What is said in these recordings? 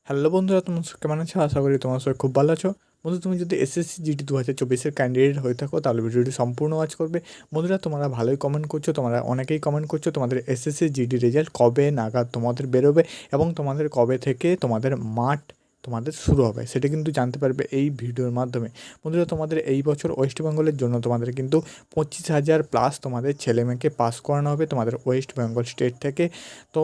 Hello বন্ধুরা, তোমরা কেমন আছো? আশা করি তোমার সবাই খুব ভালো আছো। বন্ধু, তুমি যদি এসএসসি জিডি 2024-এর ক্যান্ডিডেট হয়ে থাকো তাহলে ভিডিওটি সম্পূর্ণ ওয়াচ করবে। বন্ধুরা, তোমরা ভালোই কমেন্ট করছো, তোমরা অনেকেই কমেন্ট করছো তোমাদের এসএসসি জিডি রেজাল্ট কবে নাগাদ তোমাদের বেরোবে এবং তোমাদের কবে থেকে তোমাদের মাঠ তোমাদের শুরু হবে সেটা কিন্তু জানতে পারবে এই ভিডিওর মাধ্যমে। বন্ধুরা, তোমাদের এই বছর ওয়েস্ট বেঙ্গলের জন্য তোমাদের কিন্তু 25,000+ তোমাদের ছেলেমেয়েকে পাস করানো হবে তোমাদের ওয়েস্ট বেঙ্গল স্টেট থেকে। তো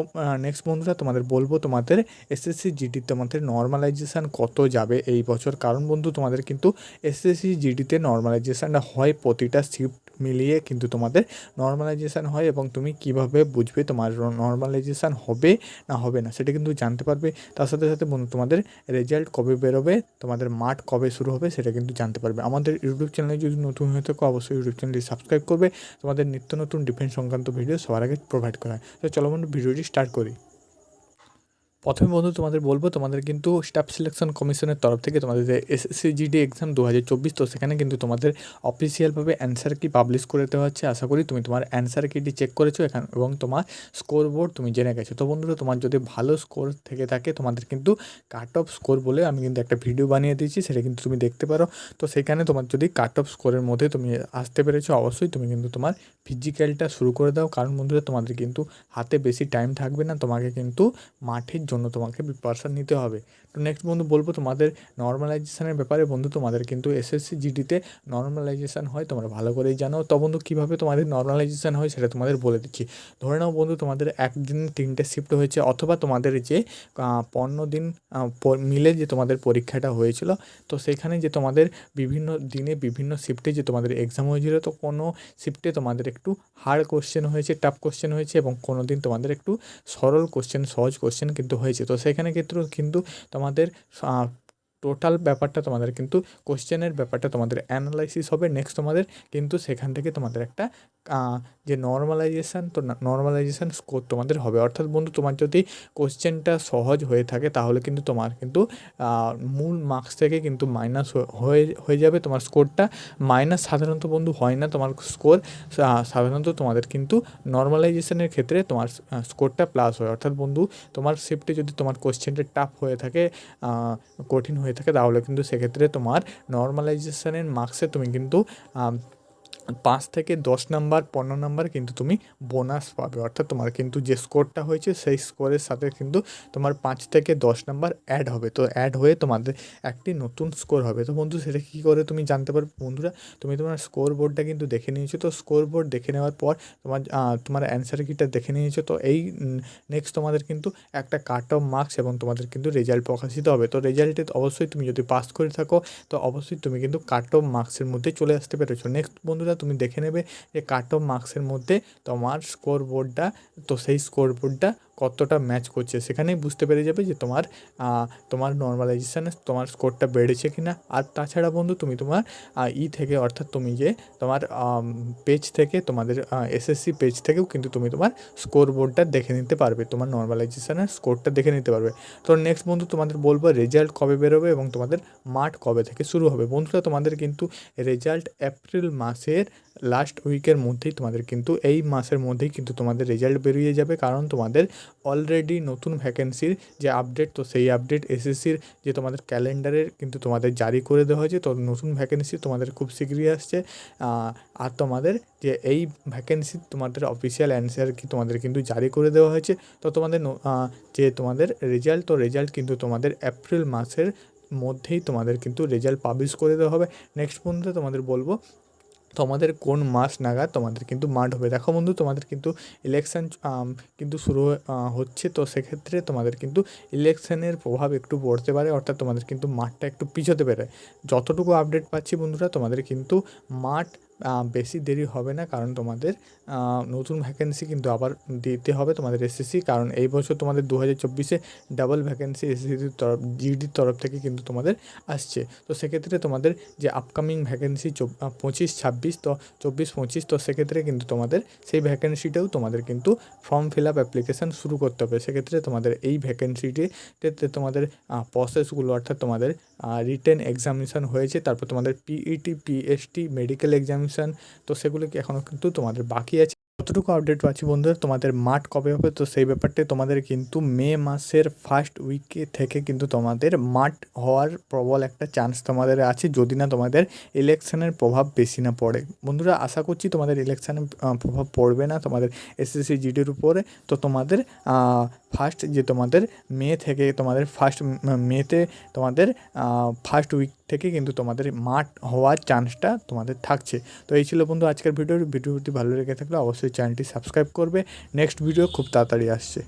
নেক্সট বন্ধুরা, তোমাদের বলবো তোমাদের এসএসসি জিডিতে তোমাদের নর্মালাইজেশান কত যাবে এই বছর। কারণ বন্ধু, তোমাদের কিন্তু এসএসসি জিডিতে নর্মালাইজেশানটা হয় প্রতিটা শিফট মিলিয়ে কিন্তু তোমাদের নর্মালাইজেশান হয়, এবং তুমি কিভাবে বুঝবে তোমার নর্মালাইজেশান হবে না হবে না সেটা কিন্তু জানতে পারবে। তার সাথে সাথে বন্ধু, তোমাদের রেজাল্ট কবে বেরোবে, তোমাদের মাঠ কবে শুরু হবে সেটা কিন্তু জানতে পারবে। আমাদের ইউটিউব চ্যানেলে যদি নতুন হয়ে থাকো অবশ্যই ইউটিউব চ্যানেলটি সাবস্ক্রাইব করবে। তোমাদের নিত্য নতুন ডিফেন্স সংক্রান্ত ভিডিও সবার আগে প্রোভাইড করা হয়। তো চলো বন্ধু, ভিডিওটি স্টার্ট করি। প্রথমে বন্ধু, তোমাদের বলবো তোমাদের কিন্তু স্টাফ সিলেকশন কমিশনের তরফ থেকে তোমাদের যে এসএসসি জিডি এক্সাম 2024, তো সেখানে কিন্তু তোমাদের অফিসিয়ালভাবে অ্যান্সার কি পাবলিশ করে দেওয়া হচ্ছে। আশা করি তুমি তোমার অ্যান্সার কিটি চেক করেছো এখানে এবং তোমার স্কোর বোর্ড তুমি জেনে গেছো। তো বন্ধুরা, তোমার যদি ভালো স্কোর থেকে থাকে তোমাদের কিন্তু কাট অফ স্কোর বলে আমি কিন্তু একটা ভিডিও বানিয়ে দিয়েছি, সেটা কিন্তু তুমি দেখতে পারো। তো সেখানে তোমার যদি কাট অফ স্কোরের মধ্যে তুমি আসতে পেরেছো অবশ্যই তুমি কিন্তু তোমার ফিজিক্যালটা শুরু করে দাও। কারণ বন্ধুরা, তোমাদের কিন্তু হাতে বেশি টাইম থাকবে না, তোমাকে কিন্তু মাঠের জন্য তোমাকে প্রিপারেশান নিতে হবে। তো নেক্সট বন্ধু বলবো তোমাদের নর্মালাইজেশানের ব্যাপারে। বন্ধু, তোমাদের কিন্তু এসএসসি জিডিতে নর্মালাইজেশান হয় তোমরা ভালো করেই জানো। তো বন্ধু, কীভাবে তোমাদের নর্মালাইজেশান হয় সেটা তোমাদের বলে দিচ্ছি। ধরে নাও বন্ধু, তোমাদের একদিন 3টে শিফট হয়েছে, অথবা তোমাদের যে 15 দিন মিলে যে তোমাদের পরীক্ষাটা হয়েছিল, তো সেখানে যে তোমাদের বিভিন্ন দিনে বিভিন্ন শিফটে যে তোমাদের এক্সাম হয়েছিল, তো কোনো শিফটে তোমাদের একটু হার্ড কোশ্চেন হয়েছে, টাফ কোশ্চেন হয়েছে, এবং কোনো দিন তোমাদের একটু সরল কোশ্চেন সহজ কোশ্চেন কিন্তু হয়েছে। তো সেখানে ক্ষেত্রেও কিন্তু তোমাদের টোটাল ব্যাপারটা তোমাদের কিন্তু কোশ্চেনের ব্যাপারটা তোমাদের অ্যানালাইসিস হবে। নেক্সট তোমাদের কিন্তু সেখান থেকে তোমাদের একটা যে নর্মালাইজেশান, তো নর্মালাইজেশান স্কোর তোমাদের হবে। অর্থাৎ বন্ধু, তোমার যদি কোশ্চেনটা সহজ হয়ে থাকে তাহলে কিন্তু তোমার কিন্তু মূল মার্কস থেকে কিন্তু মাইনাস হয়ে যাবে তোমার স্কোরটা। মাইনাস সাধারণত বন্ধু হয় না তোমার স্কোর, সাধারণত তোমাদের কিন্তু নর্মালাইজেশনের ক্ষেত্রে তোমার স্কোরটা প্লাস হয়। অর্থাৎ বন্ধু, তোমার শিফটে যদি তোমার কোশ্চেনটা টাফ হয়ে থাকে, কঠিন হয়ে থাকে, তাহলে কিন্তু সেক্ষেত্রে তোমার নর্মালাইজেশানের মার্কসে তুমি কিন্তু 5 থেকে 10 নাম্বার 15 নাম্বার কিন্তু তুমি বোনাস পাবে। অর্থাৎ তোমার কিন্তু যে স্কোরটা হয়েছে সেই স্কোরের সাথে কিন্তু তোমার 5 থেকে 10 নাম্বার অ্যাড হবে। তো অ্যাড হয়ে তোমাদের একটি নতুন স্কোর হবে। তো বন্ধু, সেটা কী করে তুমি জানতে পারবে? বন্ধুরা, তুমি তোমার স্কোর বোর্ডটা কিন্তু দেখে নিয়েছো। তো স্কোর বোর্ড দেখে নেওয়ার পর তোমার অ্যান্সার কিটা দেখে নিয়েছো। তো এই নেক্সট তোমাদের কিন্তু একটা কাট অফ মার্কস এবং তোমাদের কিন্তু রেজাল্ট প্রকাশিত হবে। তো রেজাল্টে অবশ্যই তুমি যদি পাস করে থাকো তো অবশ্যই তুমি কিন্তু কাট অফ মার্কসের মধ্যে চলে আসতে পেরেছো। নেক্সট বন্ধুরা, তুমি দেখে নেবে যে কাট অফ মার্কসের মধ্যে তোমার স্কোর বোর্ডটা, তো সেই স্কোর বোর্ডটা কতটা ম্যাচ করছে সেখানেই বুঝতে পেরে যাবে যে তোমার নর্মালাইজেশানে তোমার স্কোরটা বেড়েছে কি না। আর তাছাড়া বন্ধু, তুমি তোমার থেকে, অর্থাৎ তুমি যে তোমার পেজ থেকে, তোমাদের এসএসসি পেজ থেকেও কিন্তু তুমি তোমার স্কোর বোর্ডটা দেখে নিতে পারবে, তোমার নর্মালাইজেশানের স্কোরটা দেখে নিতে পারবে। তো নেক্সট বন্ধু, তোমাদের বলবো রেজাল্ট কবে বেরোবে এবং তোমাদের মাঠ কবে থেকে শুরু হবে। বন্ধুরা, তোমাদের কিন্তু রেজাল্ট এপ্রিল মাসের লাস্ট উইকের মধ্যেই তোমাদের কিন্তু এই মাসের মধ্যেই কিন্তু তোমাদের রেজাল্ট বেরিয়ে যাবে। কারণ তোমাদের অলরেডি নতুন ভ্যাকেন্সির যে আপডেট, তো সেই আপডেট এসএসসির যে তোমাদের ক্যালেন্ডারের কিন্তু তোমাদের জারি করে দেওয়া হয়েছে। তো নতুন ভ্যাকেন্সি তোমাদের খুব শীঘ্রই আসছে। আর তোমাদের যে এই ভ্যাকেন্সি তোমাদের অফিসিয়াল অ্যান্সার কি তোমাদের কিন্তু জারি করে দেওয়া হয়েছে। তো তোমাদের যে তোমাদের রেজাল্ট, তো রেজাল্ট কিন্তু তোমাদের এপ্রিল মাসের মধ্যেই তোমাদের কিন্তু রেজাল্ট পাবলিশ করে দেওয়া হবে। নেক্সট বন্ধু, তোমাদের বলবো তোমাদের কোন মাস নাগাদ তোমাদের কিন্তু মাঠ হবে। দেখো বন্ধু, তোমাদের কিন্তু ইলেকশান কিন্তু শুরু হচ্ছে। তো সেক্ষেত্রে তোমাদের কিন্তু ইলেকশানের প্রভাব একটু পড়তে পারে, অর্থাৎ তোমাদের কিন্তু মাঠটা একটু পিছোতে পারে। যতটুকু আপডেট পাচ্ছি বন্ধুরা, তোমাদের কিন্তু মাঠ বেশি দেরি হবে না। কারণ তোমাদের নতুন ভ্যাকেন্সি কিন্তু আবার দিতে হবে তোমাদের এসএসসি। কারণ এই বছর তোমাদের 2024-এ ডাবল ভ্যাকেন্সি এসএসসির তরফ, জিডির তরফ থেকে কিন্তু তোমাদের আসছে। তো সেক্ষেত্রে তোমাদের যে আপকামিং ভ্যাকেন্সি 25-26, তো 24-25, তো সেক্ষেত্রে কিন্তু তোমাদের সেই ভ্যাকেন্সিটাও তোমাদের কিন্তু ফর্ম ফিল আপ অ্যাপ্লিকেশান শুরু করতে হবে। সেক্ষেত্রে তোমাদের এই ভ্যাকেন্সিটিতে তোমাদের প্রসেসগুলো, অর্থাৎ তোমাদের রিটেন এক্সামিনেশান হয়েছে, তারপর তোমাদের পিইটি, পিএসটি, মেডিকেল এক্সামিনেশান, তো সেগুলো কি এখনও কিন্তু তোমাদের বাকি আছে। কতটুকু আপডেট পাচ্ছি বন্ধুরা, তোমাদের মাঠ কবে হবে তো সেই ব্যাপারটা তোমাদের কিন্তু মে মাসের ফার্স্ট উইকে থেকে কিন্তু তোমাদের মাঠ হওয়ার প্রবল একটা চান্স তোমাদের আছে, যদি না তোমাদের ইলেকশনের প্রভাব বেশি না পড়ে। বন্ধুরা আশা করছি তোমাদের ইলেকশনের প্রভাব পড়বে না তোমাদের এসএসসি জিডির উপরে। তো তোমাদের ফার্স্ট যে তোমাদের মে থেকে তোমাদের মেতে তোমাদের ফার্স্ট উইক থেকে কিন্তু তোমাদের মাঠ হওয়ার চান্সটা তোমাদের থাকছে। তো এই ছিল বন্ধু আজকের ভিডিওটি ভালো লেগে থাকলে অবশ্যই চ্যানেলটি সাবস্ক্রাইব করবে। নেক্সট ভিডিও খুব তাড়াতাড়ি আসছে।